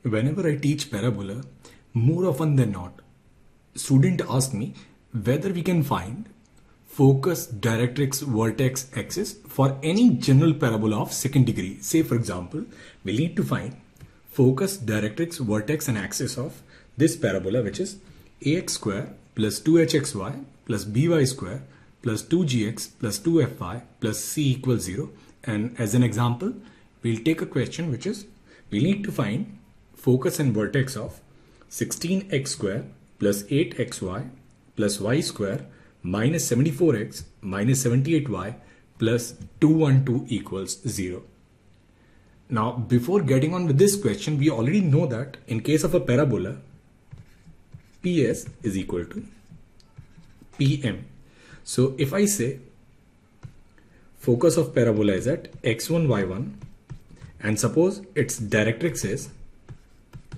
Whenever I teach parabola, more often than not, students ask me whether we can find focus, directrix, vertex, axis for any general parabola of second degree. Say for example, we need to find focus, directrix, vertex and axis of this parabola, which is ax square plus 2hxy plus by square plus 2gx plus 2fy plus c equals 0. And as an example, we'll take a question which is we need to find focus and vertex of 16x square plus 8xy plus y square minus 74x minus 78y plus 212 equals 0. Now, before getting on with this question, we already know that in case of a parabola, PS is equal to PM. So if I say focus of parabola is at x1, y1, and suppose its directrix is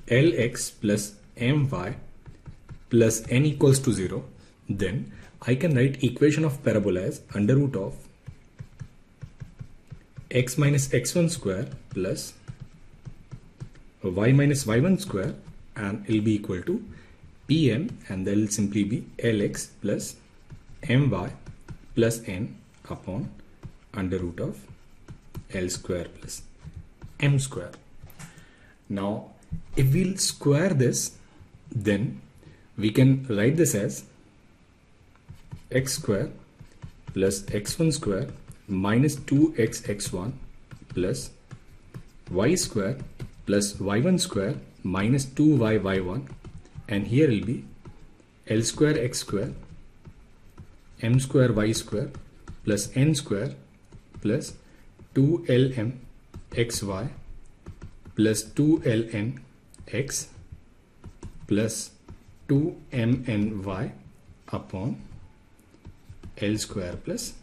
Lx plus My plus n equals to 0, then I can write equation of parabola as under root of x minus x1 square plus y minus y1 square, and it will be equal to Pm, and that will simply be Lx plus My plus n upon under root of L square plus M square. Now, if we'll square this, then we can write this as x square plus x1 square minus 2xx1 plus y square plus y1 square minus 2yy1, and here will be L square x square M square y square plus n square plus 2lm xy plus 2ln x plus 2mny upon L square plus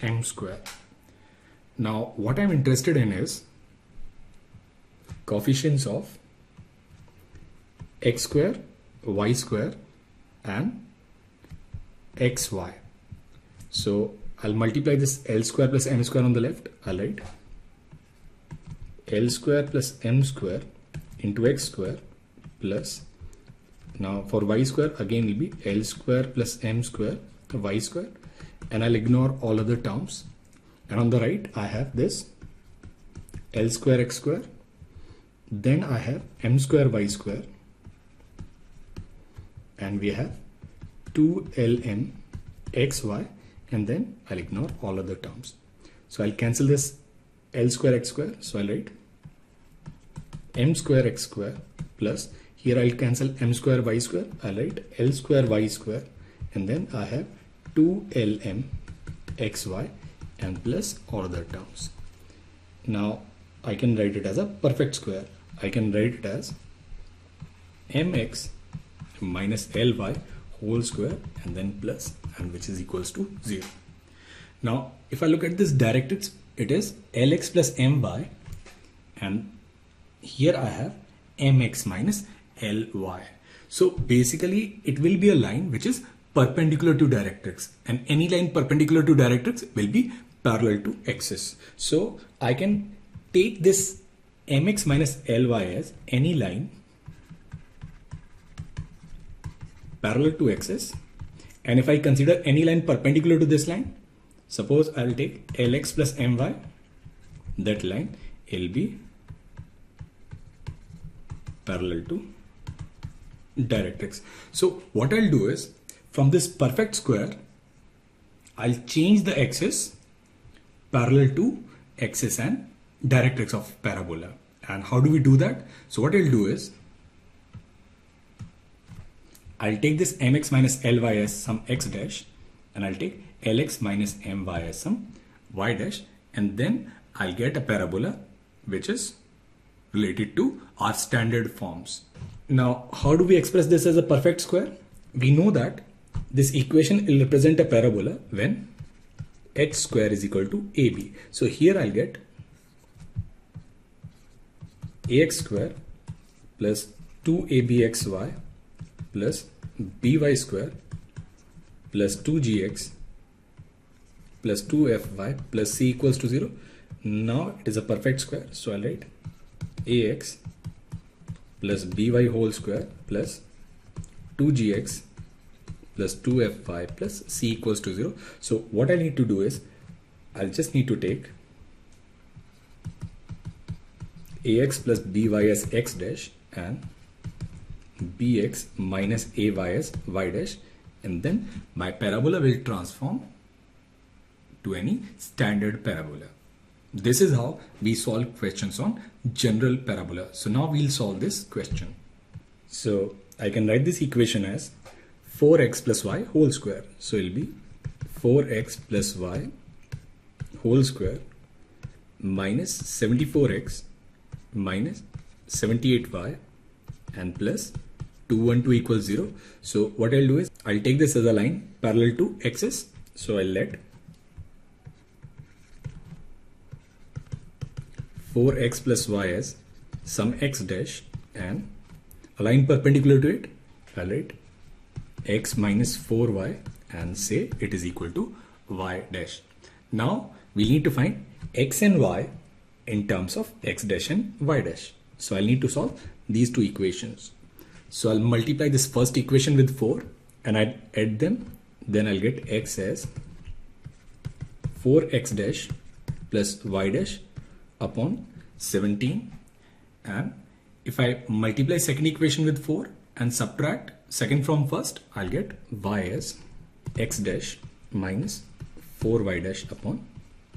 M square. Now what I'm interested in is coefficients of x square, y square and xy. So I'll multiply this L square plus M square on the left. I'll write L square plus M square into x square plus, now for y square again will be L square plus M square y square, and I'll ignore all other terms. And on the right I have this L square x square, then I have M square y square, and we have 2ln xy, and then I'll ignore all other terms. So I'll cancel this L square x square, so I'll write M square x square plus, here I'll cancel M square y square, I'll write L square y square, and then I have 2lm xy and plus all other terms. Now I can write it as a perfect square. I can write it as mx minus ly whole square and then plus, and which is equals to 0. Now if I look at this directrix, it is Lx plus My, and here I have mx minus ly. So basically it will be a line which is perpendicular to directrix, and any line perpendicular to directrix will be parallel to axis. So I can take this mx minus ly as any line parallel to axis, and if I consider any line perpendicular to this line, suppose I'll take Lx plus My, that line will be parallel to directrix. So what I'll do is, from this perfect square, I'll change the axis parallel to axis and directrix of parabola. And how do we do that? So what I'll do is, I'll take this mx minus ly as some x dash, and I'll take Lx minus My as some y dash, and then I'll get a parabola which is related to our standard forms. Now, how do we express this as a perfect square? We know that this equation will represent a parabola when h square is equal to ab. So here I'll get ax square plus 2abxy plus by square plus 2gx plus 2fy plus c equals to 0. Now it is a perfect square, so I'll write ax plus by whole square plus 2gx plus 2fy plus c equals to 0. So what I need to do is I'll just need to take ax plus by as x dash and bx minus ay as y dash, and then my parabola will transform to any standard parabola. This is how we solve questions on general parabola. So now we'll solve this question. So I can write this equation as 4x plus y whole square. So it'll be 4x plus y whole square minus 74x minus 78y and plus 212 equals 0. So what I'll do is I'll take this as a line parallel to x's. So I'll let 4x plus y as some x dash, and a line perpendicular to it I'll write x minus 4y and say it is equal to y dash. Now we need to find x and y in terms of x dash and y dash. So I'll need to solve these two equations. So I'll multiply this first equation with 4 and I'll add them. Then I'll get x as 4x dash plus y dash upon 17, and if I multiply second equation with 4 and subtract second from first, I'll get y as x dash minus 4y dash upon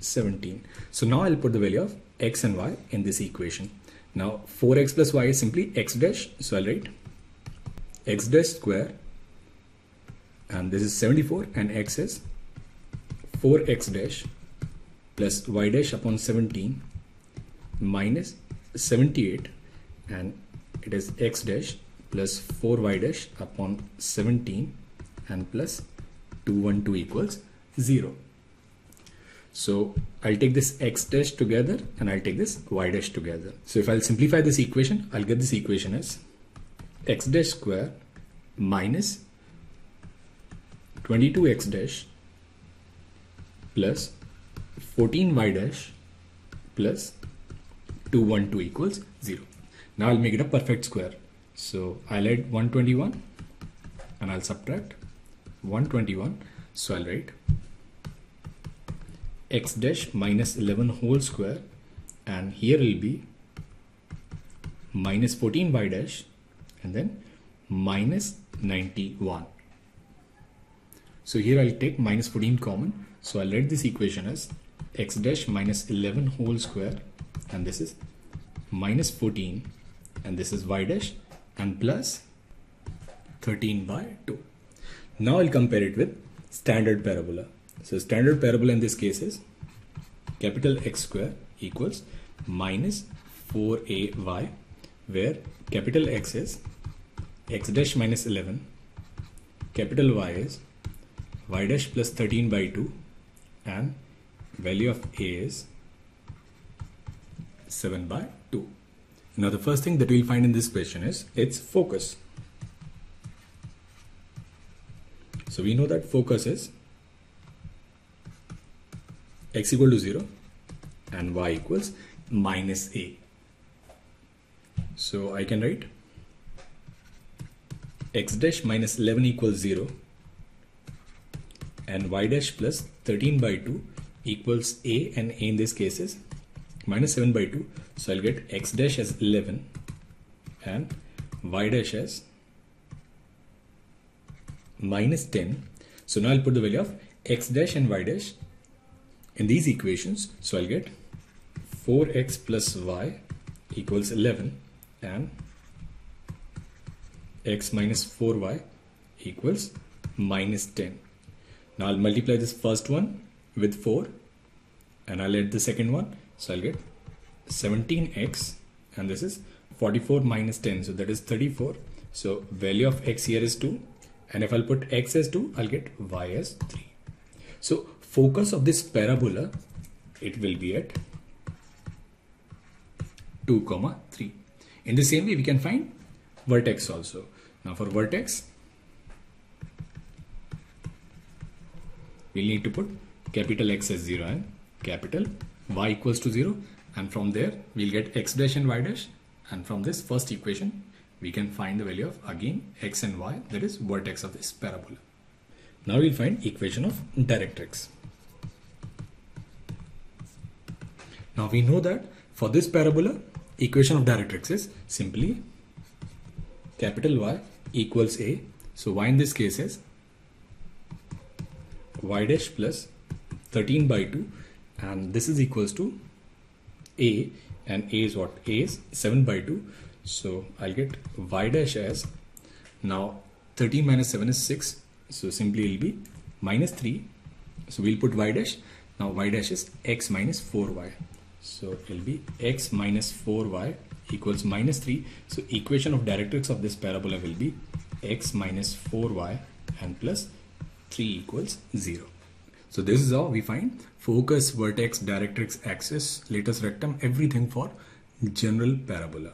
17. So now I'll put the value of x and y in this equation. Now 4x plus y is simply x dash, so I'll write x dash square, and this is 74, and x is 4x dash plus y dash upon 17 minus 78, and it is x dash plus 4y dash upon 17 and plus 212 equals 0. So I'll take this x dash together and I'll take this y dash together. So if I'll simplify this equation, I'll get this equation as x dash square minus 22x dash plus 14y dash plus 212 equals 0. Now I'll make it a perfect square. So I'll add 121 and I'll subtract 121. So I'll write x dash minus 11 whole square, and here will be minus 14y dash and then minus 91. So here I'll take minus 14 common. So I'll write this equation as x dash minus 11 whole square, and this is minus 14, and this is y dash, and plus 13 by 2. Now I'll compare it with standard parabola. So standard parabola in this case is capital X square equals minus 4ay, where capital X is x dash minus 11, capital Y is y dash plus 13 by 2, and value of a is 7 by 2. Now the first thing that we'll find in this question is its focus. So we know that focus is x equal to 0 and y equals minus a. So I can write x dash minus 11 equals 0 and y dash plus 13 by 2 equals a, and a in this case is minus 7 by 2. So I'll get x dash as 11 and y dash as minus 10. So now I'll put the value of x dash and y dash in these equations. So I'll get 4x plus y equals 11 and x minus 4y equals minus 10. Now I'll multiply this first one with 4 and I'll add the second one. So I'll get 17x, and this is 44 minus 10, so that is 34. So value of x here is 2, and if I'll put x as 2, I'll get y as 3. So focus of this parabola, it will be at 2, 3. In the same way, we can find vertex also. Now for vertex, we'll need to put capital X as 0 and capital Y equals to 0, and from there we'll get x dash and y dash, and from this first equation we can find the value of again x and y, that is vertex of this parabola. Now we'll find equation of directrix. Now we know that for this parabola, equation of directrix is simply capital Y equals A. So y in this case is y dash plus 13 by 2, and this is equals to A, and A is what? A is 7 by 2. So I'll get y dash as, now 13 minus 7 is 6. So simply it will be minus 3. So we'll put y dash. Now y dash is x minus 4y. So it will be x minus 4y equals minus 3. So equation of directrix of this parabola will be x minus 4y and plus 3 equals 0. So this is how we find focus, vertex, directrix, axis, latus rectum, everything for general parabola.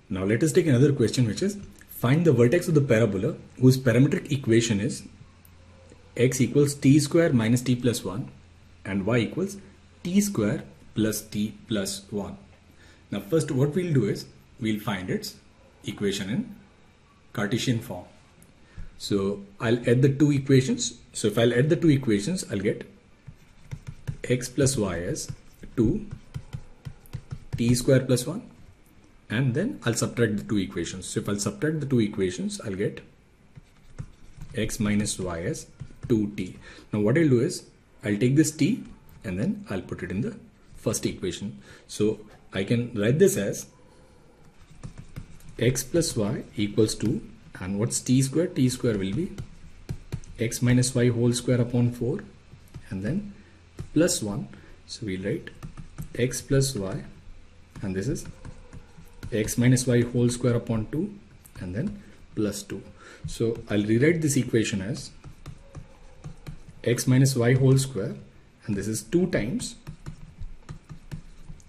Now let us take another question, which is find the vertex of the parabola whose parametric equation is x equals t square minus t plus 1 and y equals t square plus t plus 1. Now first what we'll do is we'll find its equation in Cartesian form. So I'll add the two equations. So if I'll add the two equations, I'll get x plus y as 2 t square plus 1, and then I'll subtract the two equations. So if I'll subtract the two equations, I'll get x minus y as 2t. Now what I'll do is I'll take this t and then I'll put it in the first equation. So I can write this as x plus y equals 2, and what's t square? T square will be x minus y whole square upon 4 and then plus 1. So we'll write x plus y, and this is x minus y whole square upon 2 and then plus 2. So I'll rewrite this equation as x minus y whole square, and this is 2 times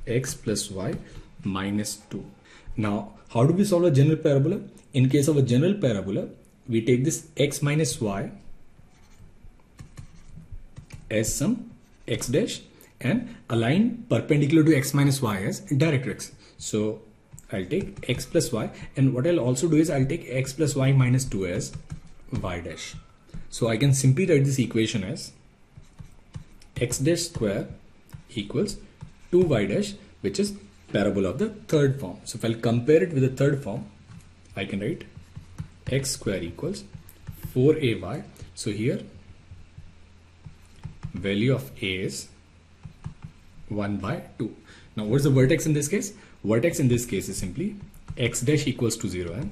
x plus y minus 2. Now how do we solve a general parabola? In case of a general parabola, we take this x minus y as some x dash and align perpendicular to x minus y as directrix. So I'll take x plus y, and what I'll also do is I'll take x plus y minus 2 as y dash. So I can simply write this equation as x dash square equals 2y dash, which is parabola of the third form. So if I'll compare it with the third form, I can write x square equals 4ay. So here value of a is 1 by 2. Now what's the vertex in this case? Vertex in this case is simply x dash equals to 0 and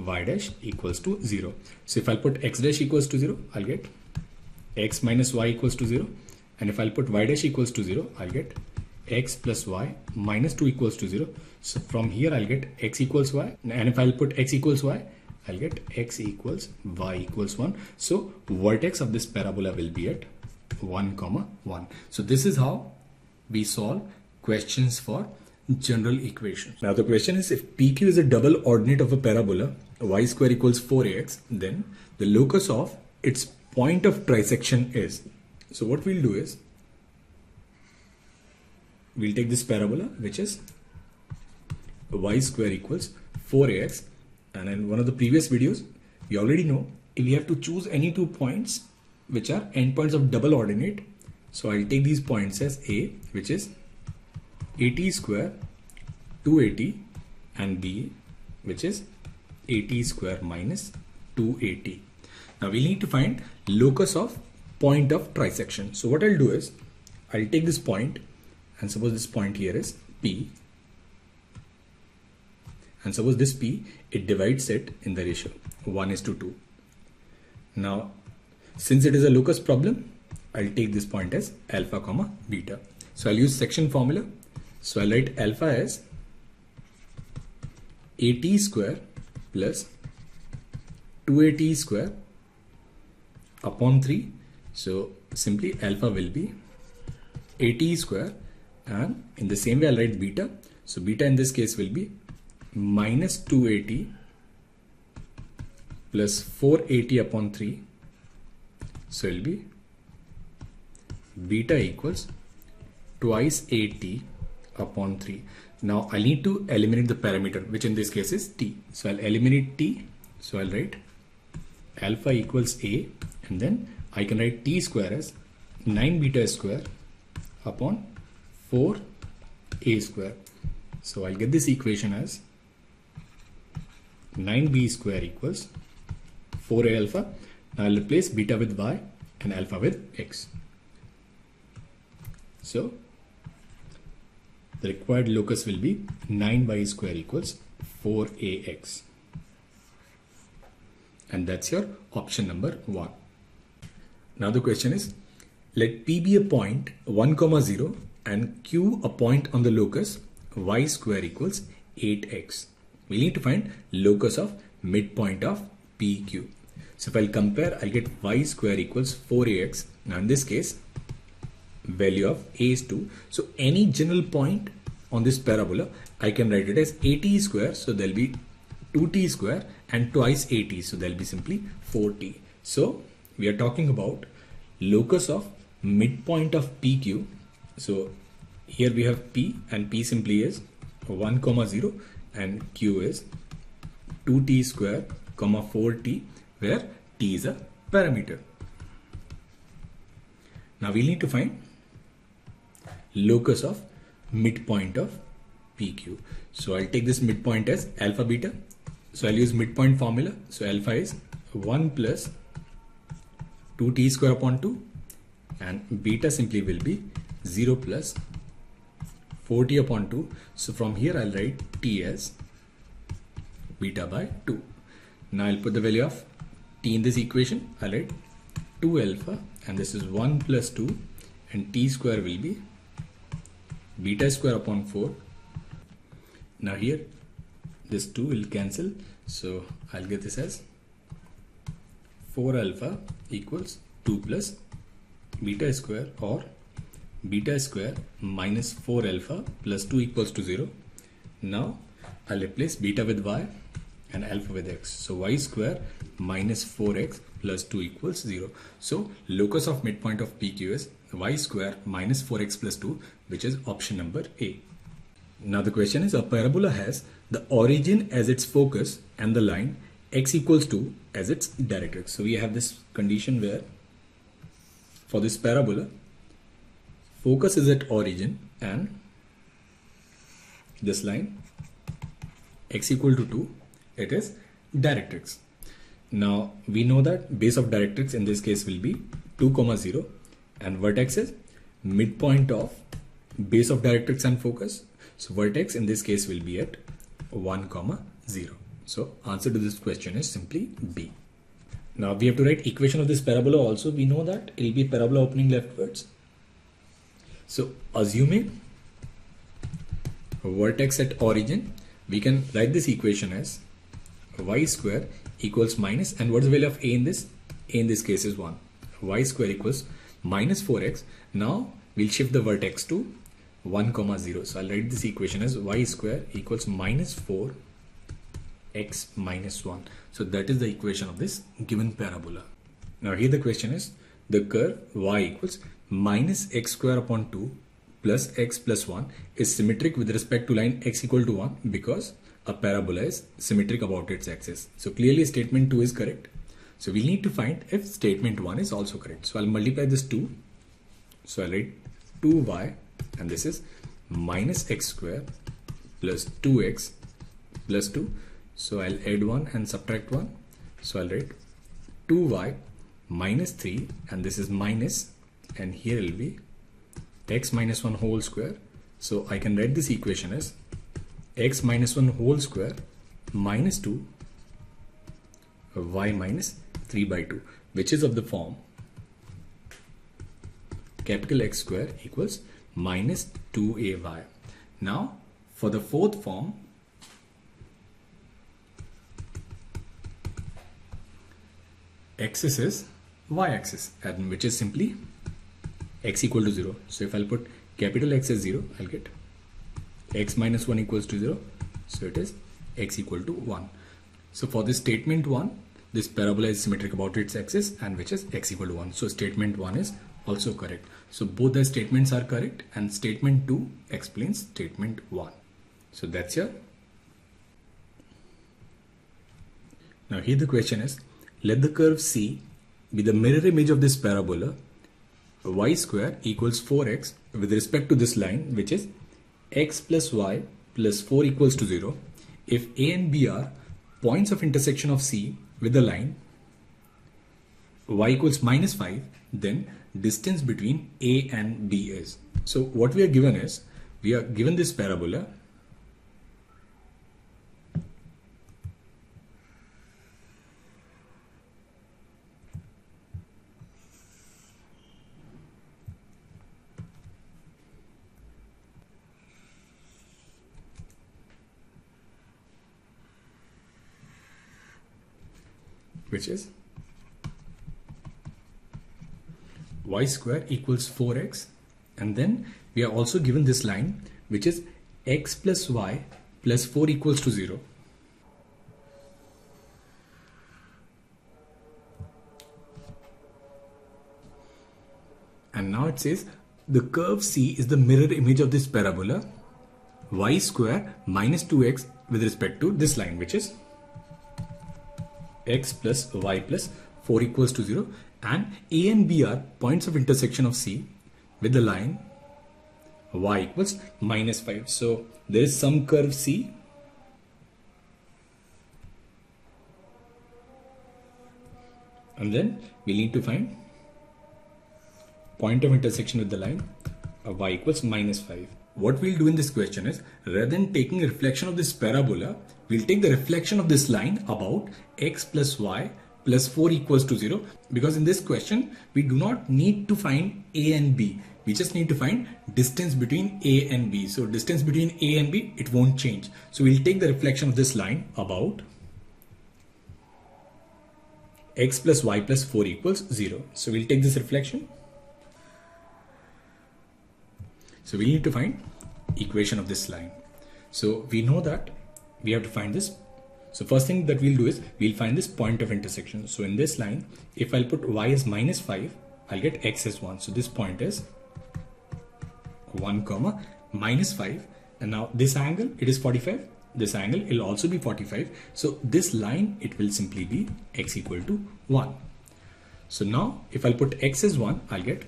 y dash equals to 0. So if I'll put x dash equals to 0, I'll get x minus y equals to 0, and if I'll put y dash equals to 0, I'll get x plus y minus 2 equals to 0. So from here I'll get x equals y, and if I'll put x equals y, I'll get x equals y equals 1. So vertex of this parabola will be at 1, 1. So this is how we solve questions for general equations. Now the question is, if PQ is a double ordinate of a parabola y square equals 4ax, then the locus of its point of trisection is. So what we'll do is we'll take this parabola, which is y square equals 4ax, and in one of the previous videos we already know if we have to choose any 2 points which are endpoints of double ordinate. So I'll take these points as A, which is 80 square 280, and B, which is 80 square minus 280. Now we need to find locus of point of trisection. So what I'll do is I'll take this point, and suppose this point here is P, and suppose this P, it divides it in the ratio 1:2. Now since it is a locus problem, I'll take this point as alpha comma beta. So I'll use section formula. So I'll write alpha as 80 square plus 280 square upon 3. So simply alpha will be 80 square, and in the same way I'll write beta. So beta in this case will be minus 280 plus 480 upon 3. So it will be beta equals twice 80 upon 3. Now I need to eliminate the parameter, which in this case is t. So I'll eliminate t. So I'll write alpha equals a, and then I can write t square as 9 beta square upon 4 a square. So I'll get this equation as 9b square equals 4a alpha. Now I'll replace beta with y and alpha with x. So the required locus will be 9y square equals 4ax. And that's your option number 1. Now the question is, let P be a point 1, 0 and Q a point on the locus y square equals 8x. We need to find locus of midpoint of PQ. So if I'll compare, I'll get y square equals 4ax. Now in this case, value of a is 2. So any general point on this parabola, I can write it as 8t square. So there'll be 2t square and twice 8t. So there'll be simply 4t. So we are talking about locus of midpoint of PQ. So here we have P, and P simply is 1, 0 and Q is 2t square, 4t, where t is a parameter. Now we need to find locus of midpoint of PQ. So I'll take this midpoint as alpha beta. So I'll use midpoint formula. So alpha is 1 plus 2t square upon 2, and beta simply will be 0 plus 4t upon 2. So from here I'll write t as beta by 2. Now I'll put the value of t in this equation. I'll write 2 alpha, and this is 1 plus 2, and t square will be beta square upon 4. Now here this 2 will cancel, so I'll get this as 4 alpha equals 2 plus beta square, or beta square minus 4 alpha plus 2 equals to 0. Now I'll replace beta with y and alpha with x. So y square minus 4x plus 2 equals 0. So locus of midpoint of PQ is y square minus 4x plus 2, which is option number A. Now the question is, a parabola has the origin as its focus and the line x equals 2 as its directrix. So we have this condition where for this parabola, focus is at origin and this line x equal to 2, it is directrix. Now we know that base of directrix in this case will be 2, 0, and vertex is midpoint of base of directrix and focus. So vertex in this case will be at 1, 0. So answer to this question is simply B. Now we have to write equation of this parabola also. We know that it will be parabola opening leftwards. So assuming vertex at origin, we can write this equation as y square equals minus, and what's the value of a in this? A in this case is 1. Y square equals minus 4x. Now we'll shift the vertex to 1, 0. So I'll write this equation as y square equals minus 4 x minus 1. So that is the equation of this given parabola. Now here the question is, the curve y equals minus x square upon 2 plus x plus 1 is symmetric with respect to line x equal to 1 because a parabola is symmetric about its axis. So clearly statement 2 is correct. So we need to find if statement 1 is also correct. So I'll multiply this 2. So I'll write 2y, and this is minus x square plus 2x plus 2. So I'll add 1 and subtract 1. So I'll write 2y minus 3, and this is minus, and here it will be x minus 1 whole square. So I can write this equation as x minus 1 whole square minus 2 y minus 3 by 2, which is of the form capital X square equals minus 2ay. Now for the fourth form, axis is y-axis, and which is simply x equal to 0. So if I'll put capital X as 0, I'll get x minus 1 equals to 0. So it is x equal to 1. So for this statement 1, this parabola is symmetric about its axis, and which is x equal to 1. So statement 1 is also correct. So both the statements are correct, and statement 2 explains statement 1. So that's your. Now here the question is, let the curve C be the mirror image of this parabola y square equals 4x with respect to this line, which is x plus y plus 4 equals to 0 if A and B are points of intersection of C with the line y equals -5, then distance between A and B is. So what we are given is, we are given this parabola which is y square equals 4x, and then we are also given this line which is x plus y plus 4 equals to 0. And now it says the curve C is the mirror image of this parabola y square minus 2x with respect to this line, which is x plus y plus 4 equals to 0, and A and B are points of intersection of C with the line y equals -5. So there is some curve C, and then we need to find point of intersection with the line y equals -5. What we'll do in this question is, rather than taking a reflection of this parabola, we'll take the reflection of this line about x plus y plus 4 equals to 0, because in this question we do not need to find A and B, we just need to find distance between A and B. So distance between A and B, it won't change. So we'll take the reflection of this line about x plus y plus 4 equals 0. So we'll take this reflection. So we need to find equation of this line. So we know that we have to find this. So first thing that we'll do is we'll find this point of intersection. So in this line, if I'll put y as -5, I'll get x as 1. So this point is 1 comma -5. And now this angle, it is 45. This angle will also be 45. So this line, it will simply be x equal to 1. So now if I'll put x as 1, I'll get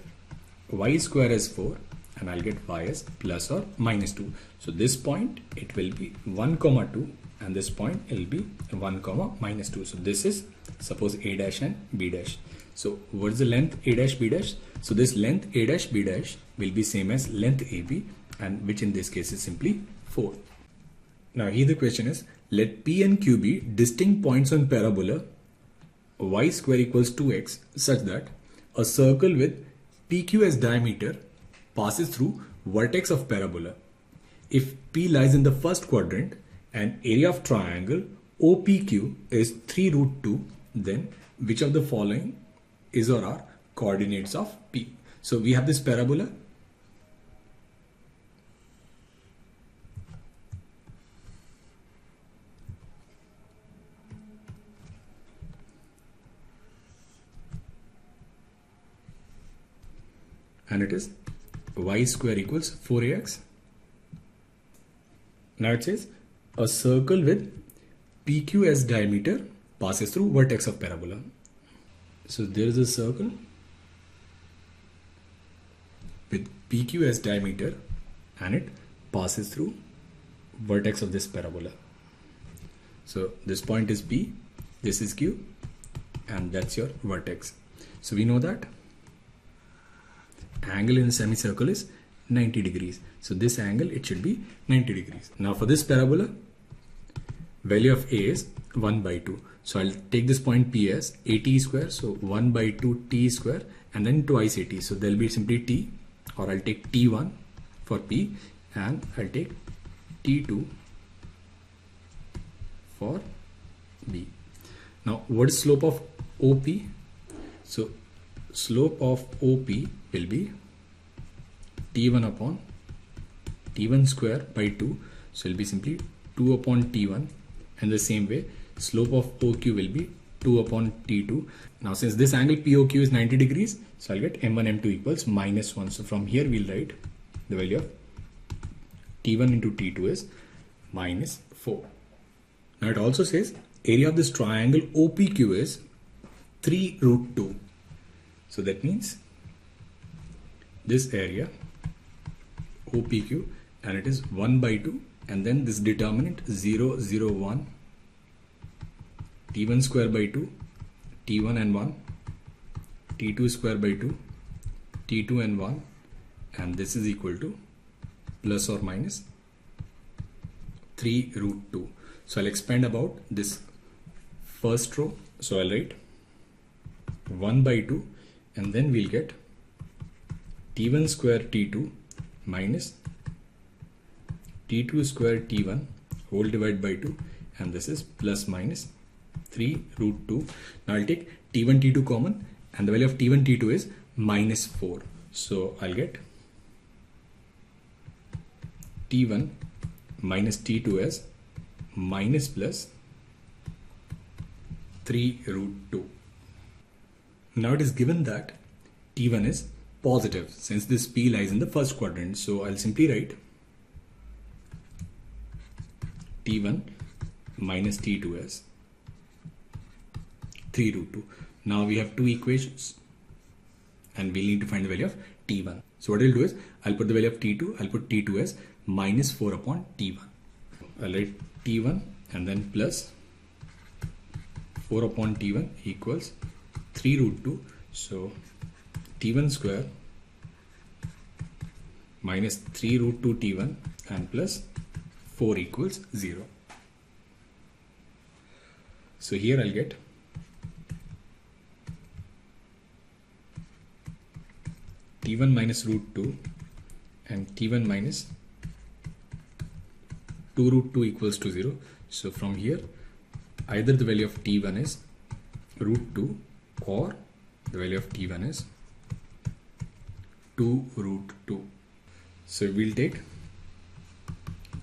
y square as 4. And I'll get y as plus or -2. So this point, it will be 1 comma 2, and this point will be 1 comma -2. So this is, suppose A dash and B dash. So what is the length A dash B dash? So this length A dash B dash will be same as length AB, and which in this case is simply 4. Now here the question is, let P and Q be distinct points on parabola y square equals 2x such that a circle with PQ as diameter passes through vertex of parabola. If P lies in the first quadrant and area of triangle OPQ is 3 root 2, then which of the following is or are coordinates of P? So we have this parabola. And it is y square equals 4ax. Now it says a circle with PQ as diameter passes through vertex of parabola. So there is a circle with PQ as diameter and it passes through vertex of this parabola. So this point is P, this is Q, and that's your vertex. So we know that angle in a semicircle is 90 degrees. So this angle, it should be 90 degrees. Now for this parabola, value of A is 1 by 2. So I'll take this point P as AT square. So 1 by 2 T square and then twice AT. So there'll be simply T, or I'll take T1 for P and I'll take T2 for B. Now what is slope of OP? So slope of OP will be T1 upon T1 square by 2. So it will be simply 2 upon T1, and the same way slope of OQ will be 2 upon T2. Now since this angle POQ is 90 degrees, so I'll get M1 M2 equals -1. So from here we'll write the value of T1 into T2 is minus 4. Now it also says area of this triangle OPQ is 3 root 2. So that means this area OPQ, and it is 1 by 2, and then this determinant 0, 0, 1, T1 square by 2, T1 and 1, T2 square by 2, T2 and 1, and this is equal to plus or minus 3 root 2. So I'll expand about this first row. So I'll write 1 by 2, and then we'll get T1 square T2 minus T2 square T1 whole divided by 2, and this is plus minus 3 root 2. Now I'll take T1 T2 common, and the value of T1 T2 is minus 4. So I'll get T1 minus T2 as minus plus 3 root 2. Now it is given that T1 is positive since this P lies in the first quadrant. So I'll simply write T1 minus T2 as 3 root 2. Now we have two equations and we'll need to find the value of T1. So what I'll do is I'll put the value of T2, I'll put T2 as minus 4 upon T1. I'll write T1 and then plus 4 upon T1 equals 3 root 2. So T1 square minus 3 root 2 T1 and plus 4 equals 0. So here I'll get T1 minus root 2 and T1 minus 2 root 2 equals to 0. So from here either the value of T1 is root 2 or the value of T1 is 2 root 2. So we'll take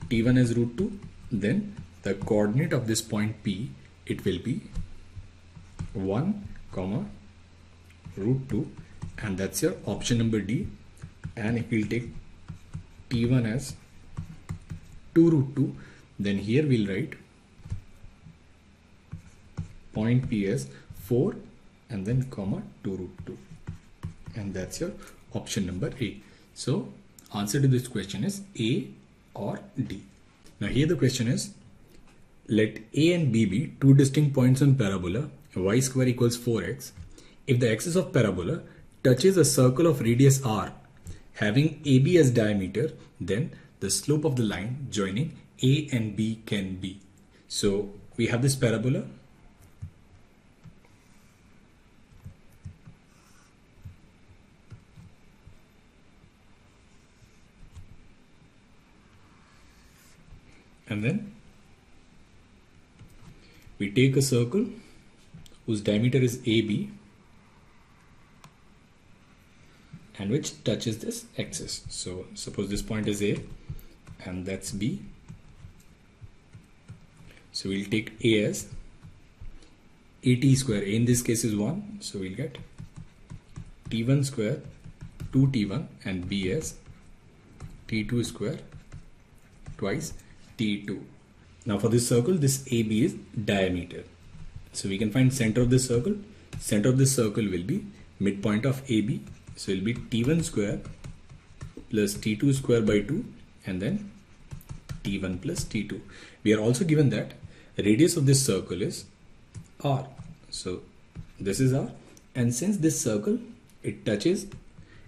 T1 as root 2, then the coordinate of this point P, it will be 1 comma root 2, and that's your option number D. And if we'll take T1 as 2 root 2, then here we'll write point P as 4 and then comma 2 root 2, and that's your option number A. So answer to this question is A or D. Now here the question is, let A and B be two distinct points on parabola y square equals 4x. If the axis of parabola touches a circle of radius r having AB as diameter, then the slope of the line joining A and B can be. So we have this parabola. And then we take a circle whose diameter is AB and which touches this axis. So suppose this point is A and that's B. So we'll take A as AT square. A in this case is 1. So we'll get T1 square 2T1 and B as T2 square twice T2. Now for this circle, this AB is diameter. So we can find center of this circle. Center of this circle will be midpoint of AB. So it will be T1 square plus T2 square by 2 and then T1 plus T2. We are also given that radius of this circle is R. So this is R, and since this circle it touches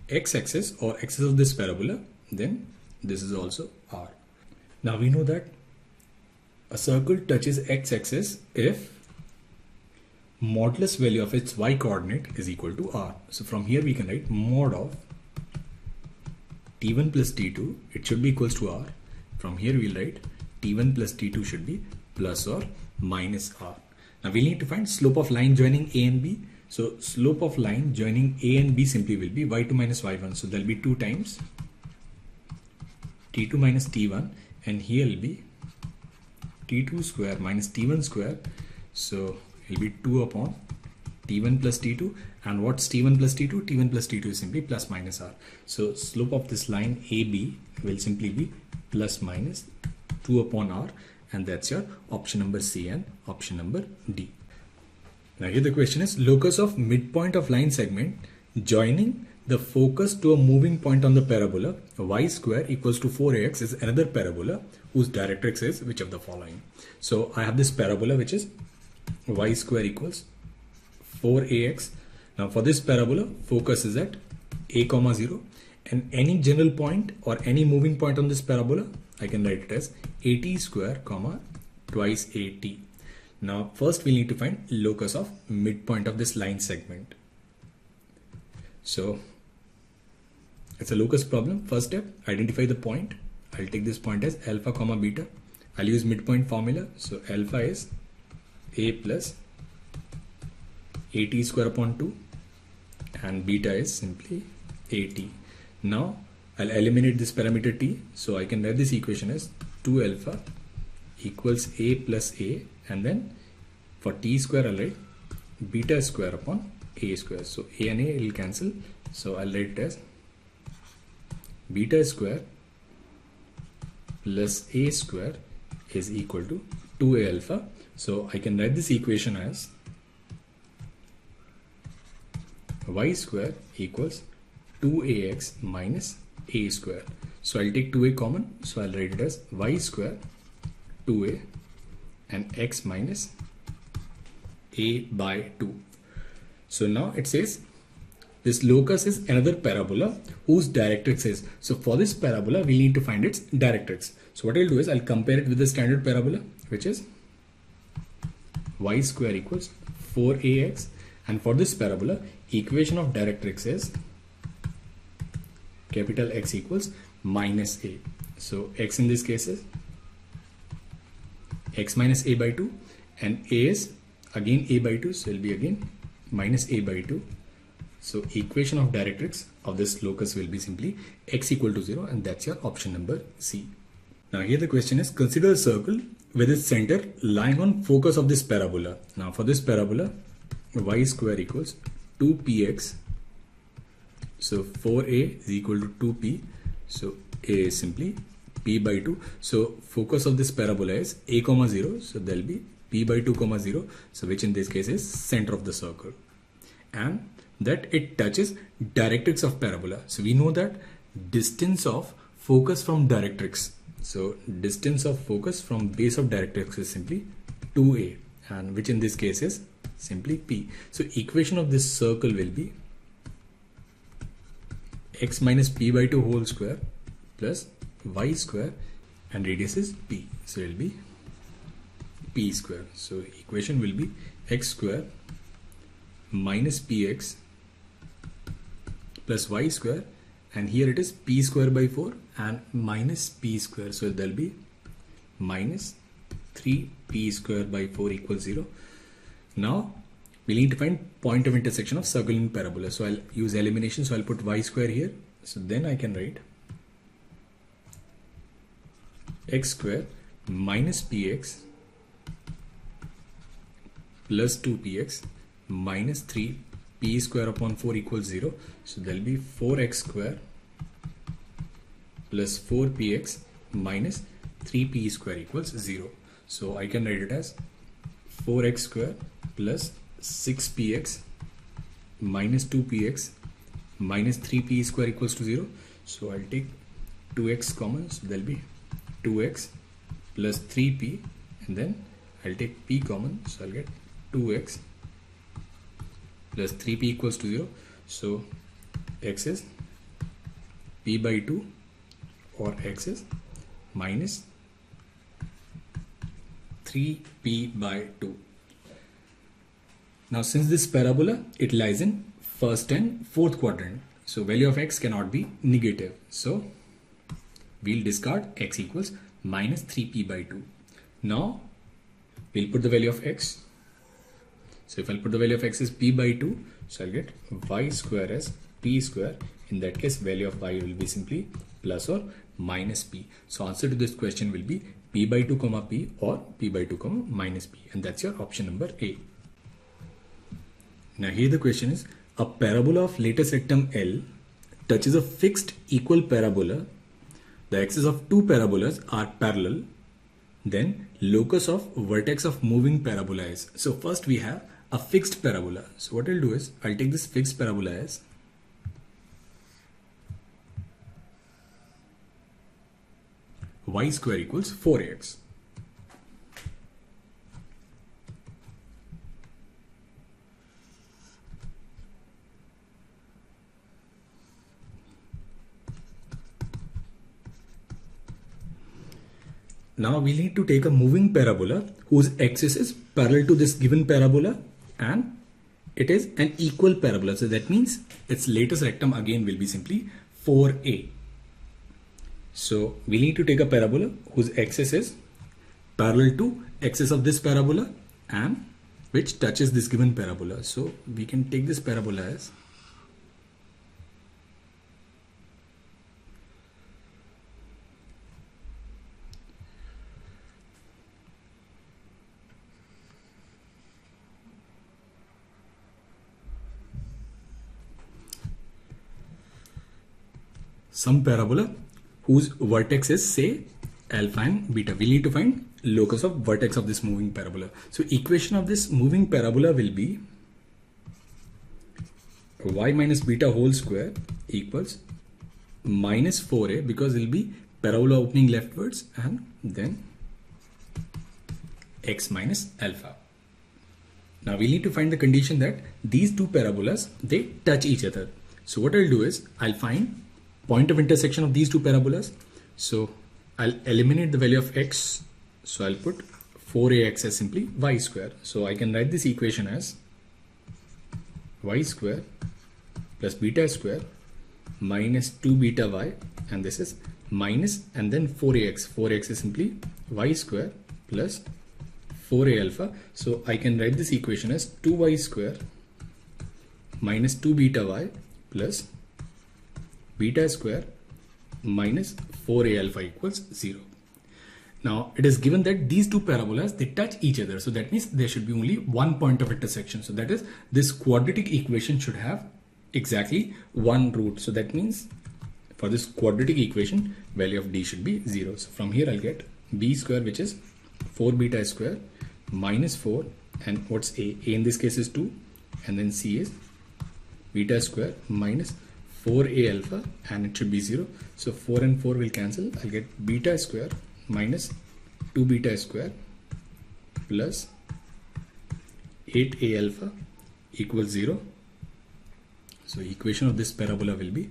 x-axis or axis of this parabola, then this is also R. Now we know that a circle touches x-axis if modulus value of its y coordinate is equal to r. So from here we can write mod of t1 plus t2, it should be equals to r. From here we'll write t1 plus t2 should be plus or minus r. Now we'll need to find slope of line joining a and b. So slope of line joining a and b simply will be y2 minus y1. So there'll be 2 times t2 minus t1, and here will be t2 square minus t1 square. So it will be 2 upon t1 plus t2. And what's t1 plus t2? T1 plus t2 is simply plus minus r. So slope of this line AB will simply be plus minus 2 2 upon r, and that's your option number C and option number D. Now here the question is, locus of midpoint of line segment joining the focus to a moving point on the parabola y square equals to 4ax is another parabola whose directrix is which of the following. So I have this parabola which is y square equals 4ax. Now for this parabola, focus is at a comma 0, and any general point or any moving point on this parabola, I can write it as at square comma twice at. Now first we need to find locus of midpoint of this line segment. So it's a locus problem. First step, identify the point. I'll take this point as alpha comma beta. I'll use midpoint formula. So alpha is a plus at square upon 2 and beta is simply at. Now I'll eliminate this parameter t. So I can write this equation as 2 alpha equals a plus a, and then for t square I'll write beta square upon a square. So a and a will cancel. So I'll write it as beta square plus a square is equal to 2a alpha. So I can write this equation as y square equals 2ax minus a square. So I'll take 2a common. So I'll write it as y square 2a and x minus a by 2. So now it says this locus is another parabola whose directrix is. So for this parabola, we need to find its directrix. So what I'll do is I'll compare it with the standard parabola, which is y square equals 4ax. And for this parabola, equation of directrix is capital X equals minus a. So x in this case is x minus a by 2, and a is again a by 2, so it will be again minus a by 2. So equation of directrix of this locus will be simply x equal to 0, and that's your option number C. Now here the question is, consider a circle with its center lying on focus of this parabola. Now for this parabola, y square equals 2px. So 4a is equal to 2p. So a is simply p by 2. So focus of this parabola is a comma 0. So there will be p by 2 comma 0. So which in this case is center of the circle. And that it touches directrix of parabola. So we know that distance of focus from directrix. So distance of focus from base of directrix is simply 2a, and which in this case is simply p. So equation of this circle will be x minus p by 2 whole square plus y square, and radius is p. So it will be p square. So equation will be x square minus px plus y square, and here it is p square by 4 and minus p square. So there will be minus 3p square by 4 equals 0. Now we need to find point of intersection of circle and parabola. So I'll use elimination. So I'll put y square here. So then I can write x square minus px plus 2px minus 3p square upon 4 equals 0. So there will be 4x square plus 4px minus 3p square equals 0. So I can write it as 4x square plus 6px minus 2px minus 3p square equals to 0. So I'll take 2x common. So there will be 2x plus 3p, and then I'll take p common. So I'll get 2x plus 3p equals to 0. So x is p by 2, or x is minus 3p by 2. Now since this parabola, it lies in first and fourth quadrant, so value of x cannot be negative. So we'll discard x equals minus 3p by 2. Now we'll put the value of x. So if I'll put the value of x as p by 2, so I'll get y square as p square. In that case, value of y will be simply plus or minus p. So answer to this question will be p by 2 comma p or p by 2 comma minus p, and that's your option number A. Now here the question is, a parabola of latus rectum L touches a fixed equal parabola. The axes of two parabolas are parallel then locus of vertex of moving parabola is. So first we have a fixed parabola. So what I'll do is I'll take this fixed parabola as y square equals 4ax. Now we need to take a moving parabola whose axis is parallel to this given parabola and it is an equal parabola. So that means its latest rectum again will be simply 4a. So we need to take a parabola whose axis is parallel to axis of this parabola and which touches this given parabola. So we can take this parabola as some parabola whose vertex is say alpha and beta. We need to find locus of vertex of this moving parabola. So equation of this moving parabola will be y minus beta whole square equals minus 4a, because it will be parabola opening leftwards, and then x minus alpha. Now we need to find the condition that these two parabolas, they touch each other. So what I'll do is I'll find point of intersection of these two parabolas. So I'll eliminate the value of x. So I'll put 4ax as simply y square. So I can write this equation as y square plus beta square minus 2 beta y, and this is minus and then 4ax. 4ax is simply y square plus 4a alpha. So I can write this equation as 2y square minus 2 beta y plus beta square minus 4a alpha equals 0. Now it is given that these two parabolas, they touch each other. So that means there should be only one point of intersection. So that is, this quadratic equation should have exactly one root. So that means for this quadratic equation, value of d should be 0. So from here I'll get b square, which is 4 beta square minus 4, and what's a? A in this case is 2, and then c is beta square minus 4a alpha, and it should be 0. So 4 and 4 will cancel. I'll get beta square minus 2 beta square plus 8a alpha equals 0. So equation of this parabola will be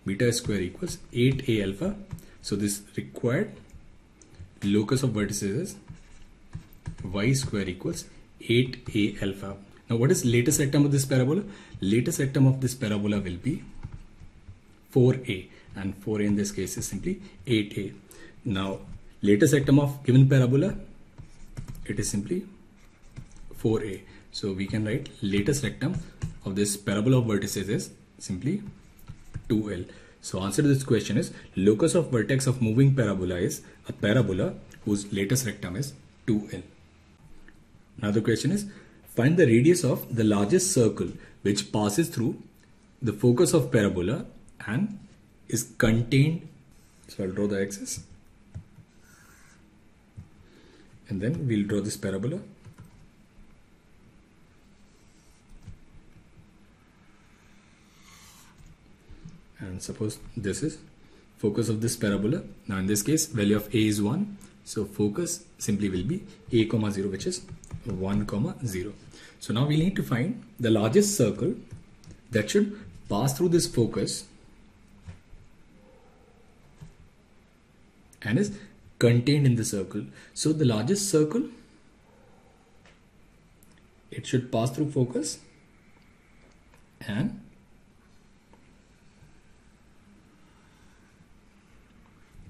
beta square equals 8a alpha. So this required locus of vertices is y square equals 8a alpha. Now what is latest rectum of this parabola? Latest rectum of this parabola will be 4a, and 4a in this case is simply 8a. Now latest rectum of given parabola, it is simply 4a. So we can write latest rectum of this parabola of vertices is simply 2l. So answer to this question is locus of vertex of moving parabola is a parabola whose latest rectum is 2l. Now the question is, find the radius of the largest circle which passes through the focus of parabola and is contained. So I'll draw the axis and then we'll draw this parabola. And suppose this is focus of this parabola. Now in this case, value of a is 1. So focus simply will be a comma 0, which is 1 comma 0. So now we need to find the largest circle that should pass through this focus and is contained in the circle. So the largest circle, it should pass through focus and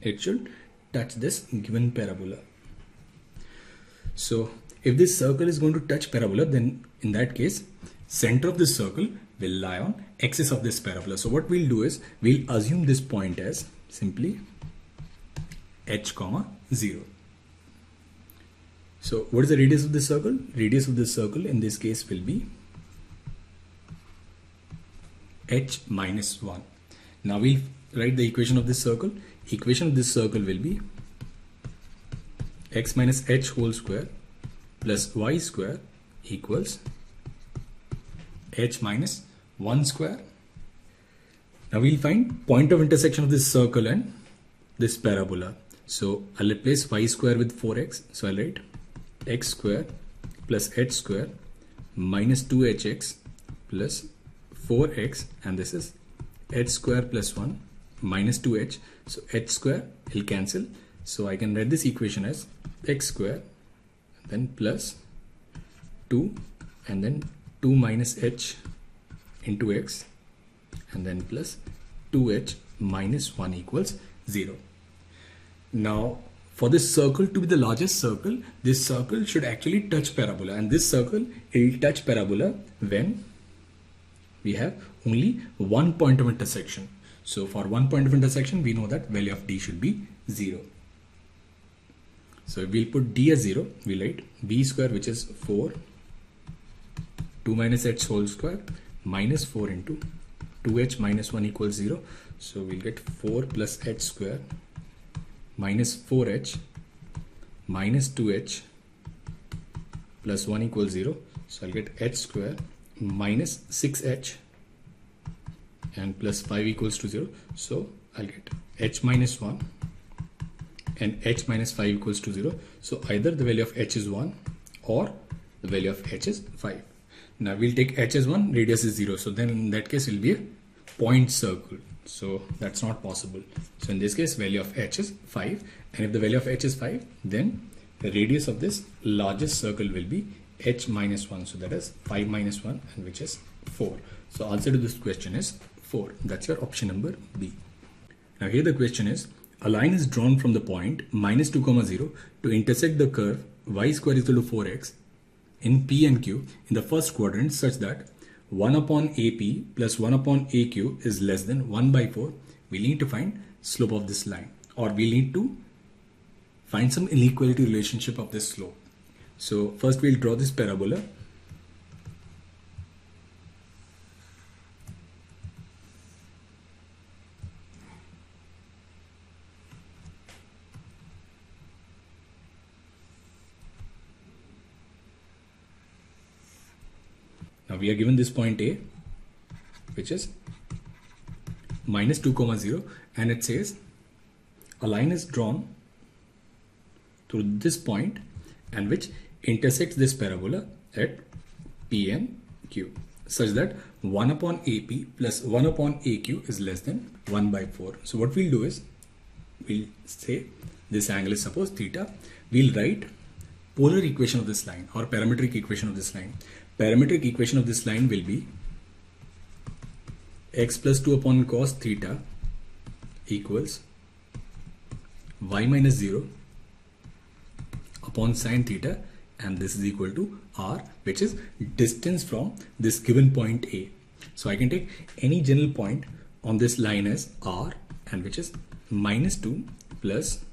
it should touch this given parabola. So if this circle is going to touch parabola, then in that case, center of this circle will lie on axis of this parabola. So what we'll do is we'll assume this point as simply h comma 0. So what is the radius of this circle? Radius of this circle in this case will be h minus 1. Now we'll write the equation of this circle. Equation of this circle will be x minus h whole square plus y square equals h minus 1 square. Now we'll find point of intersection of this circle and this parabola. So I'll replace y square with 4x. So I'll write x square plus h square minus 2hx plus 4x, and this is h square plus 1 minus 2h. So h square will cancel. So I can write this equation as x square then plus 2 and then 2 minus h into x and then plus 2h minus 1 equals 0. Now for this circle to be the largest circle, this circle should actually touch parabola, and this circle will touch parabola when we have only one point of intersection. So for one point of intersection, we know that value of d should be 0. So we'll put d as 0. We'll write b square, which is 4, 2 minus h whole square minus 4 into 2h minus 1 equals 0. So we'll get 4 plus h square minus 4h minus 2h plus 1 equals 0. So I'll get h square minus 6h and plus 5 equals to 0. So I'll get h minus 1 and h minus 5 equals to 0. So either the value of h is 1 or the value of h is 5. Now we'll take h as 1, radius is 0. So then in that case it will be a point circle. So that's not possible. So in this case value of h is 5, and if the value of h is 5, then the radius of this largest circle will be h minus 1. So that is 5 minus 1, and which is 4. So answer to this question is 4. That's your option number B. Now here the question is, a line is drawn from the point minus 2, 0 to intersect the curve y square is equal to 4x in P and Q in the first quadrant such that 1 upon AP plus 1 upon AQ is less than 1 by 4. We need to find slope of this line, or we need to find some inequality relationship of this slope. So first we'll draw this parabola. Now we are given this point A, which is minus 2, 0, and it says a line is drawn through this point and which intersects this parabola at P and Q such that 1 upon AP plus 1 upon AQ is less than 1 by 4. So what we'll do is, we'll say this angle is suppose theta. We'll write polar equation of this line or parametric equation of this line. Parametric equation of this line will be x plus 2 upon cos theta equals y minus 0 upon sin theta, and this is equal to r, which is distance from this given point A. So I can take any general point on this line as r, and which is minus 2 plus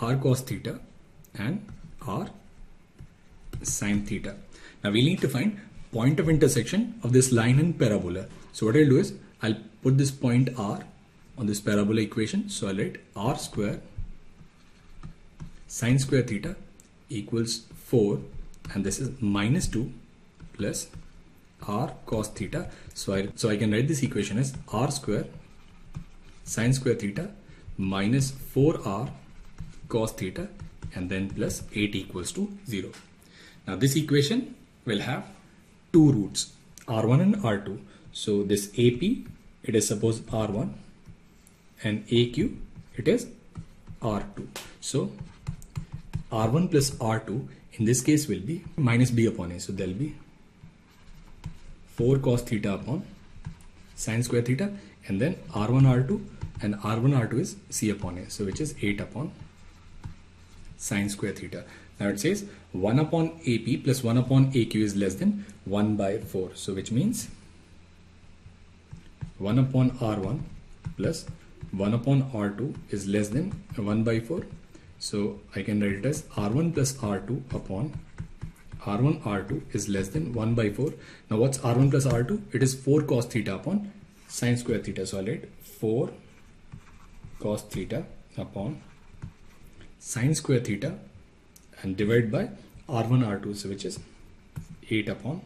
r cos theta and r sin theta. Now we need to find point of intersection of this line and parabola. So what I'll do is, I'll put this point r on this parabola equation. So I'll write r square sin square theta equals 4, and this is minus 2 plus r cos theta. So I can write this equation as r square sin square theta minus 4r cos theta and then plus 8 equals to 0. Now this equation will have two roots, r1 and r2. So this AP, it is suppose r1, and AQ, it is r2. So r1 plus r2 in this case will be minus b upon a. So there will be 4 cos theta upon sin square theta, and then r1 r2, and r1 r2 is c upon a. So which is 8 upon sin square theta. Now it says 1 upon AP plus 1 upon AQ is less than 1 by 4. So which means 1 upon R1 plus 1 upon R2 is less than 1 by 4. So I can write it as R1 plus R2 upon R1 R2 is less than 1 by 4. Now what's R1 plus R2? It is 4 cos theta upon sin square theta. So I'll write 4 cos theta upon sine square theta and divide by r1 r2, so which is 8 upon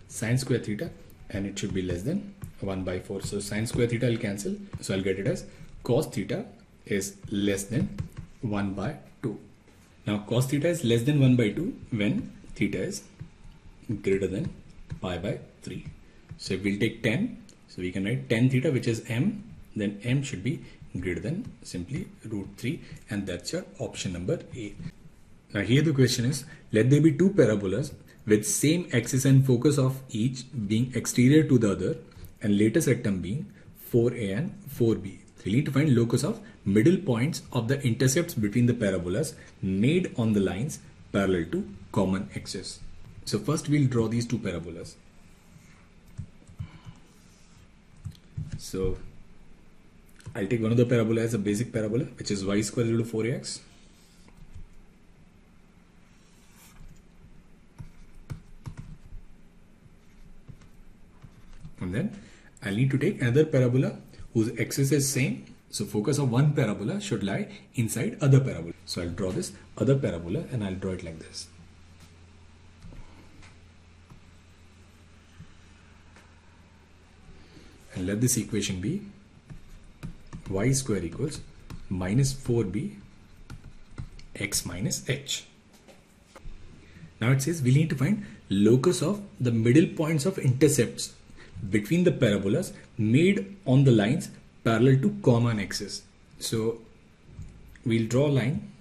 sine square theta, and it should be less than 1 by 4. So sine square theta will cancel, so I'll get it as cos theta is less than 1 by 2. Now cos theta is less than 1 by 2 when theta is greater than pi by 3. So if we'll take 10, so we can write tan theta, which is m, then m should be greater than simply root 3, and that's your option number A. Now here the question is, let there be two parabolas with same axis and focus of each being exterior to the other and latest rectum being 4a and 4b. So we need to find locus of middle points of the intercepts between the parabolas made on the lines parallel to common axis. So first we'll draw these two parabolas. So I'll take one of the parabola as a basic parabola, which is y square equal to 4ax. And then I'll need to take another parabola whose axis is same. So focus of one parabola should lie inside other parabola. So I'll draw this other parabola and I'll draw it like this. And let this equation be y square equals minus 4b x minus h. Now it says we need to find locus of the middle points of intercepts between the parabolas made on the lines parallel to common axis. So we'll draw a line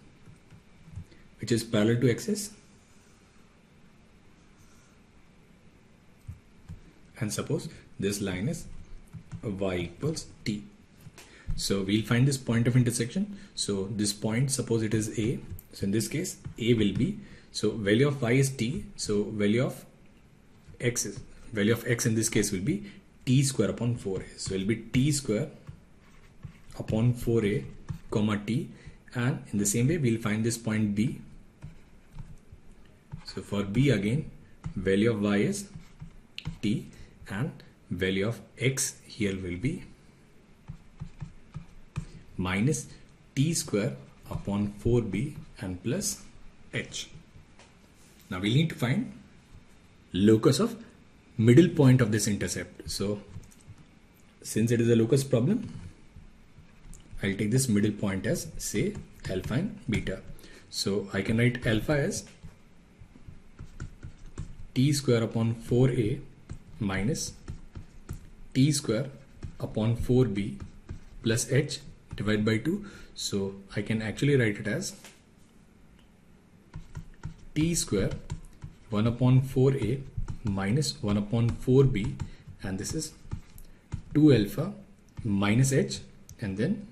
which is parallel to axis, and suppose this line is y equals t. So we'll find this point of intersection. So this point, suppose it is A. So in this case, A will be, so value of y is t. So value of x in this case will be t square upon 4a. So it will be t square upon 4a comma t. And in the same way, we'll find this point B. So for B again, value of y is t and value of x here will be minus t square upon 4b and plus h. Now we need to find locus of middle point of this intercept. So since it is a locus problem, I'll take this middle point as say alpha and beta. So I can write alpha as t square upon 4a minus t square upon 4b plus h divided by 2. So I can actually write it as t square 1 upon 4a minus 1 upon 4b, and this is 2 alpha minus h, and then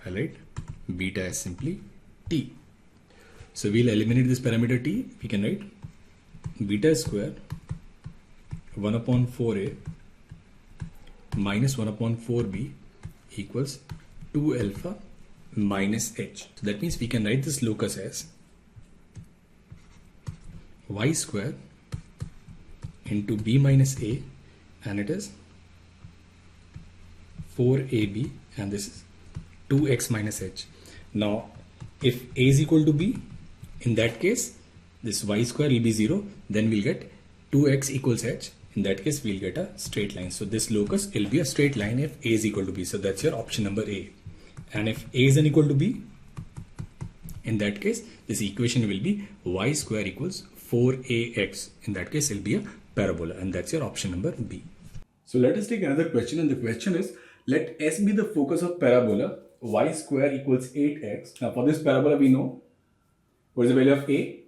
I'll write beta as simply t. So we'll eliminate this parameter t. We can write beta square 1 upon 4a minus 1 upon 4b equals 2 alpha minus h. So that means we can write this locus as y square into b minus a, and it is 4ab, and this is 2x minus h. Now if a is equal to b, in that case this y square will be 0, then we'll get 2x equals h. In that case we'll get a straight line. So this locus will be a straight line if a is equal to b. So that's your option number A. And if a is unequal to b, in that case this equation will be y square equals 4ax. In that case it will be a parabola, and that's your option number B. So let us take another question, and the question is, let S be the focus of parabola y square equals 8x. Now for this parabola we know what is the value of a.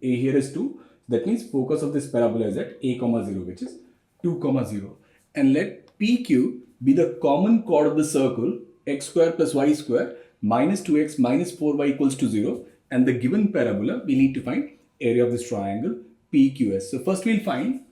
A here is 2. That means focus of this parabola is at a comma 0, which is 2 comma 0. And let PQ be the common chord of the circle x square plus y square minus 2x minus 4y equals to 0. And the given parabola, we need to find area of this triangle PQS. So first we'll find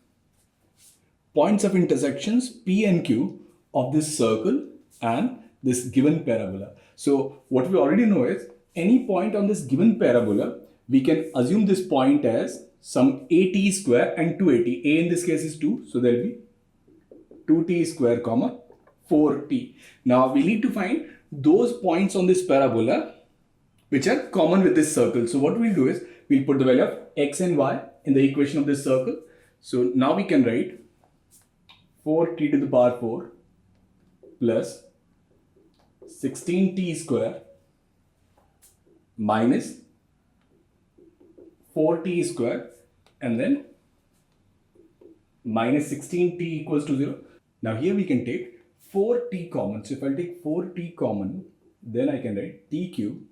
points of intersections P and Q of this circle and this given parabola. So what we already know is any point on this given parabola, we can assume this point as some at square and 2at. A in this case is 2, so there will be 2t square comma 4t. Now we need to find those points on this parabola which are common with this circle. So what we'll do is we'll put the value of x and y in the equation of this circle. So now we can write 4t to the power 4 plus 16t square minus 4t square and then minus 16t equals to 0. Now here we can take 4t common. So if I take 4t common, then I can write t cube.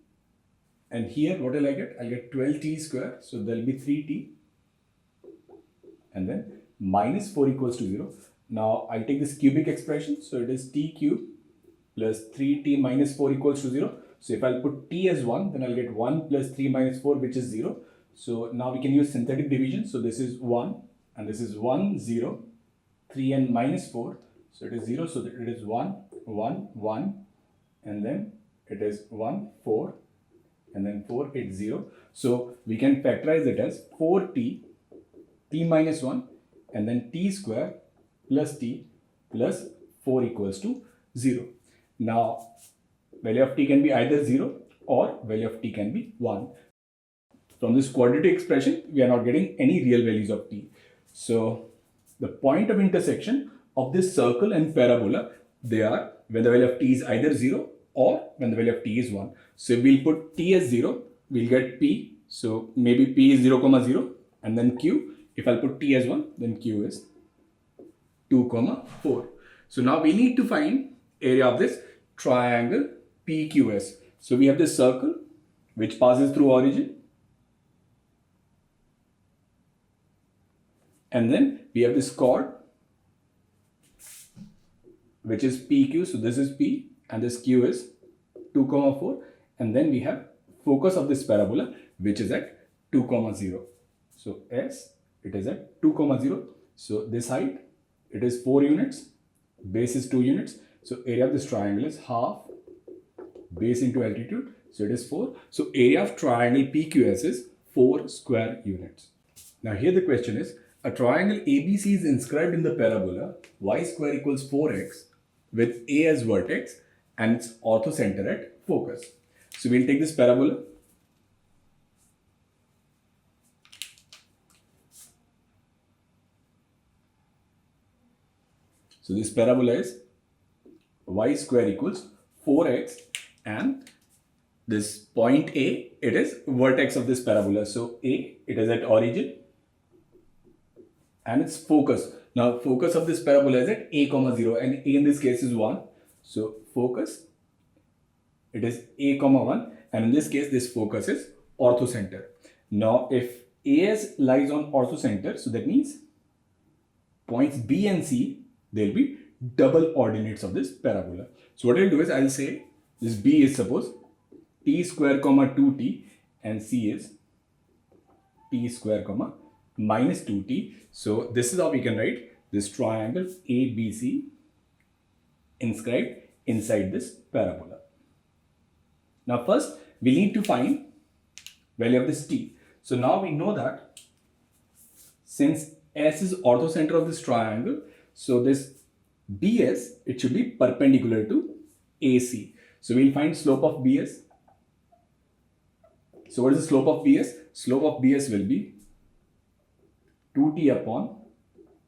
And here what will I get? I'll get 12t square. So there will be 3t. And then minus 4 equals to 0. Now I'll take this cubic expression. So it is t cube plus 3t minus 4 equals to 0. So if I'll put t as 1, then I'll get 1 plus 3 minus 4, which is 0. So now we can use synthetic division. So this is 1 and this is 1, 0, 3 and minus 4. So it is 0. So it is 1, 1, 1 and then it is 1, 4 and then 4, it's 0. So we can factorize it as 4t, t minus 1 and then t square plus t plus 4 equals to 0. Now value of t can be either 0 or value of t can be 1. From this quadratic expression, we are not getting any real values of t. So the point of intersection of this circle and parabola, they are when the value of t is either 0 or when the value of t is 1. So if we'll put t as 0, we'll get p. So maybe p is 0, 0 and then q. If I'll put t as 1, then q is 2, 4. So now we need to find area of this triangle PQS. So we have this circle which passes through origin. And then we have this chord which is PQ. So this is P and this Q is 2, 4. And then we have focus of this parabola which is at 2, 0. So S, it is at 2, 0. So this height, it is 4 units. Base is 2 units. So area of this triangle is half base into altitude. So it is 4. So area of triangle PQS is 4 square units. Now here the question is, a triangle ABC is inscribed in the parabola y square equals 4x with A as vertex and its orthocenter at focus. So we'll take this parabola. So this parabola is y square equals 4x and this point A, it is vertex of this parabola. So A, it is at origin and its focus. Now focus of this parabola is at A, 0 and A in this case is 1. So focus, it is A, 1 and in this case this focus is orthocenter. Now if AS lies on orthocenter, so that means points B and C, they'll be double ordinates of this parabola. So what I'll do is I'll say this B is suppose t square 2t and C is t square minus 2t. So this is how we can write this triangle ABC inscribed inside this parabola. Now first we need to find value of this t. So now we know that since S is orthocenter of this triangle, so this BS, it should be perpendicular to AC. So we'll find slope of BS. So what is the slope of BS? Slope of BS will be 2t upon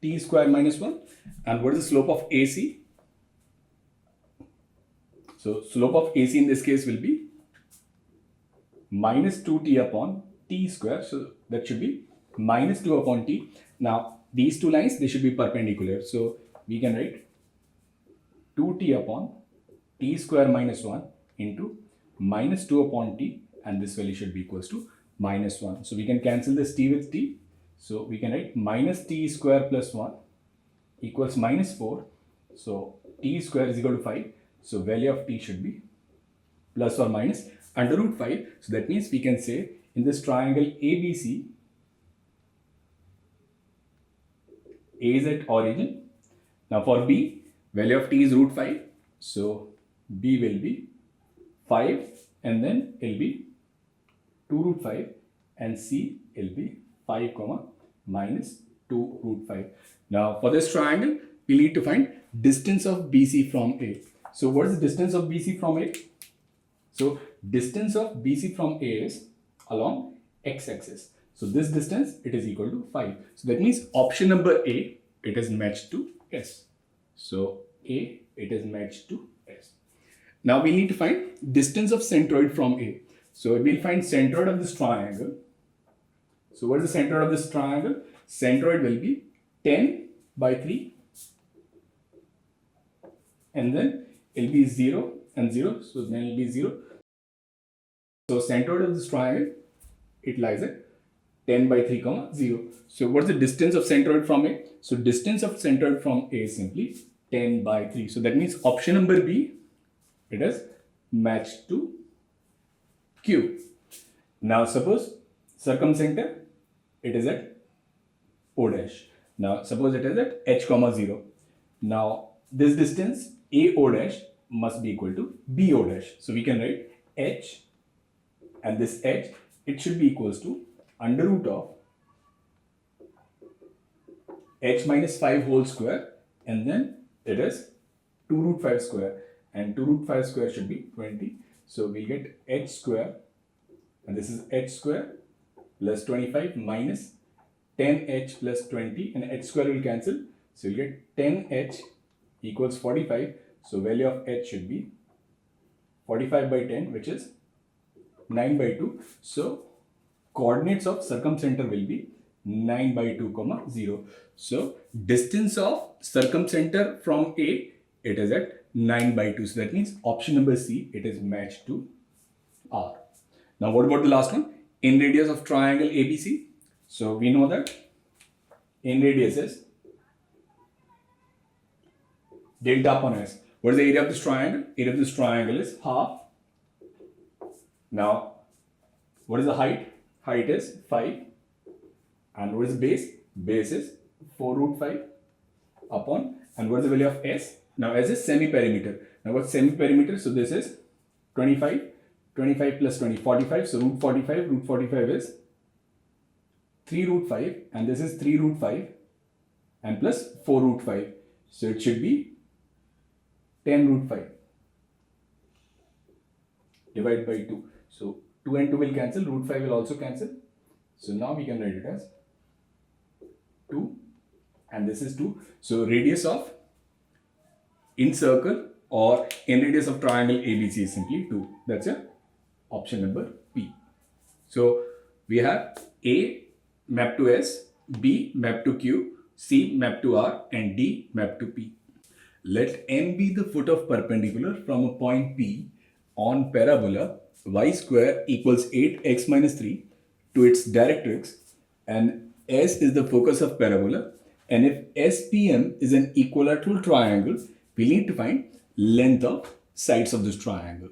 t square minus 1. And what is the slope of AC? So slope of AC in this case will be minus 2t upon t square. So that should be minus 2 upon t. Now these two lines, they should be perpendicular. So we can write 2t upon t square minus 1 into minus 2 upon t, and this value should be equals to minus 1. So we can cancel this t with t. So we can write minus t square plus 1 equals minus 4. So t square is equal to 5. So value of t should be plus or minus under root 5. So that means we can say in this triangle ABC, A is at origin. Now for B, value of t is root 5. So B will be 5 and then it will be 2 root 5 and C will be 5 minus 2 root 5. Now for this triangle, we need to find distance of BC from A. So what is the distance of BC from A? So distance of BC from A is along x-axis. So this distance, it is equal to 5. So that means option number A, it is matched to S. So A, it is matched to S. Now we need to find distance of centroid from A. So we'll find centroid of this triangle. So what is the centroid of this triangle? Centroid will be 10 by 3 and then it will be 0 and 0. So then it will be 0. So centroid of this triangle, it lies at 10 by 3 comma 0. So what's the distance of centroid from A? So distance of centroid from A is simply 10 by 3. So that means option number B, it is matched to Q. Now suppose circumcenter, it is at O dash. Now suppose it is at H comma 0. Now this distance AO dash must be equal to BO dash. So we can write H and this H, it should be equals to under root of H minus 5 whole square and then it is 2 root 5 square and 2 root 5 square should be 20. So we get H square and this is H square plus 25 minus 10H plus 20 and H square will cancel. So you get 10H equals 45. So value of H should be 45 by 10, which is 9 by 2. So coordinates of circumcenter will be 9 by 2 comma 0. So distance of circumcenter from A, it is at 9 by 2. So that means option number C, it is matched to R. Now what about the last one? In radius of triangle ABC. So we know that in radius is delta upon S. What is the area of this triangle? Area of this triangle is half. Now what is the height? Height is 5. And what is the base? Base is 4 root 5 upon. And what is the value of S? Now S is semi-perimeter. Now what's semi-perimeter? So this is 25. 25 plus 20, 45. So root 45. Root 45 is 3 root 5. And this is 3 root 5. And plus 4 root 5. So it should be 10 root 5. Divided by 2. So 2 and 2 will cancel. Root 5 will also cancel. So now we can write it as 2 and this is 2. So radius of in circle or in radius of triangle ABC is simply 2. That's your option number P. So we have A map to S, B map to Q, C map to R and D map to P. Let M be the foot of perpendicular from a point P on parabola y square equals 8x minus 3 to its directrix and S is the focus of parabola, and if SPM is an equilateral triangle, we need to find length of sides of this triangle.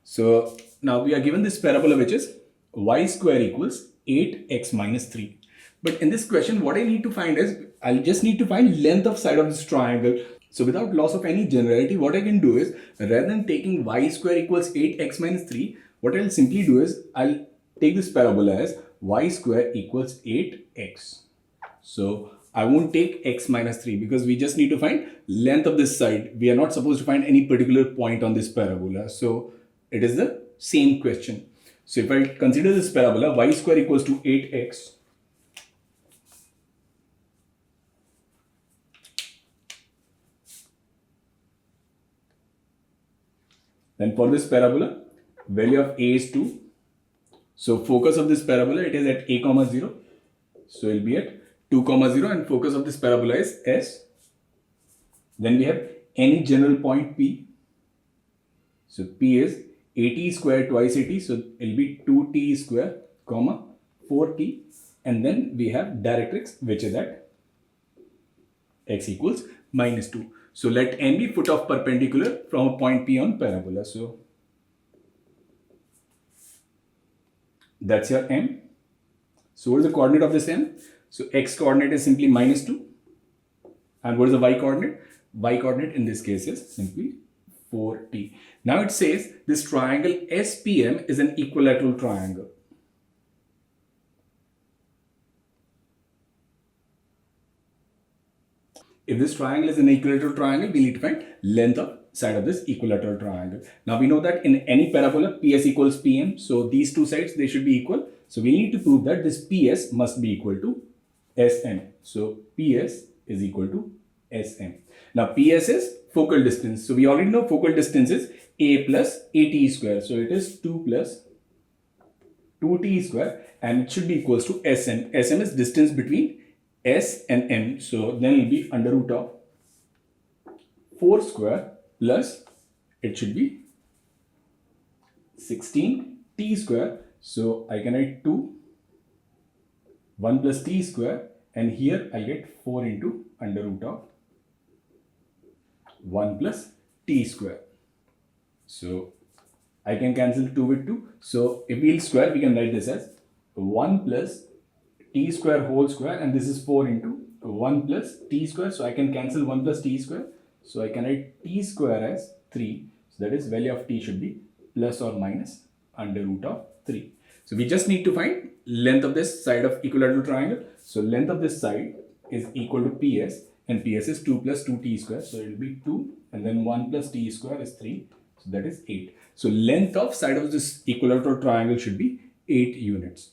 So now we are given this parabola which is y square equals 8x minus 3. But in this question what I need to find is, I'll just need to find length of side of this triangle. So without loss of any generality, what I can do is, rather than taking y square equals 8x minus 3, what I'll simply do is, I'll take this parabola as y square equals 8x. So I won't take x minus 3 because we just need to find length of this side. We are not supposed to find any particular point on this parabola. So it is the same question. So if I consider this parabola, y square equals to 8x. Then for this parabola, value of a is 2. So focus of this parabola, it is at a comma 0. So it will be at 2 comma 0 and focus of this parabola is S. Then we have any general point P. So P is 80 square twice 80. So it will be 2t square comma 4t. And then we have directrix which is at x equals minus 2. So let M be foot of perpendicular from a point P on parabola. So that's your M. So what is the coordinate of this M? So x coordinate is simply minus 2. And what is the y coordinate? Y coordinate in this case is simply 4t. Now it says this triangle SPM is an equilateral triangle. If this triangle is an equilateral triangle, we need to find length of side of this equilateral triangle. Now we know that in any parabola, PS equals PM. So these two sides, they should be equal. So we need to prove that this PS must be equal to SM. So PS is equal to SM. Now PS is focal distance. So we already know focal distance is A plus AT square. So it is 2 plus 2t square, and it should be equals to SM. SM is distance between S and M. So then it will be under root of 4 square plus it should be 16t square. So I can write 2, 1 plus t square, and here I get 4 into under root of 1 plus t square. So I can cancel 2 with 2. So if we'll square, we can write this as 1 plus t square whole square, and this is 4 into 1 plus t square. So I can cancel 1 plus t square. So I can write t square as 3. So that is value of t should be plus or minus under root of 3. So we just need to find length of this side of equilateral triangle. So length of this side is equal to PS, and PS is 2 plus 2t square. So it will be 2, and then 1 plus t square is 3. So that is 8. So length of side of this equilateral triangle should be 8 units.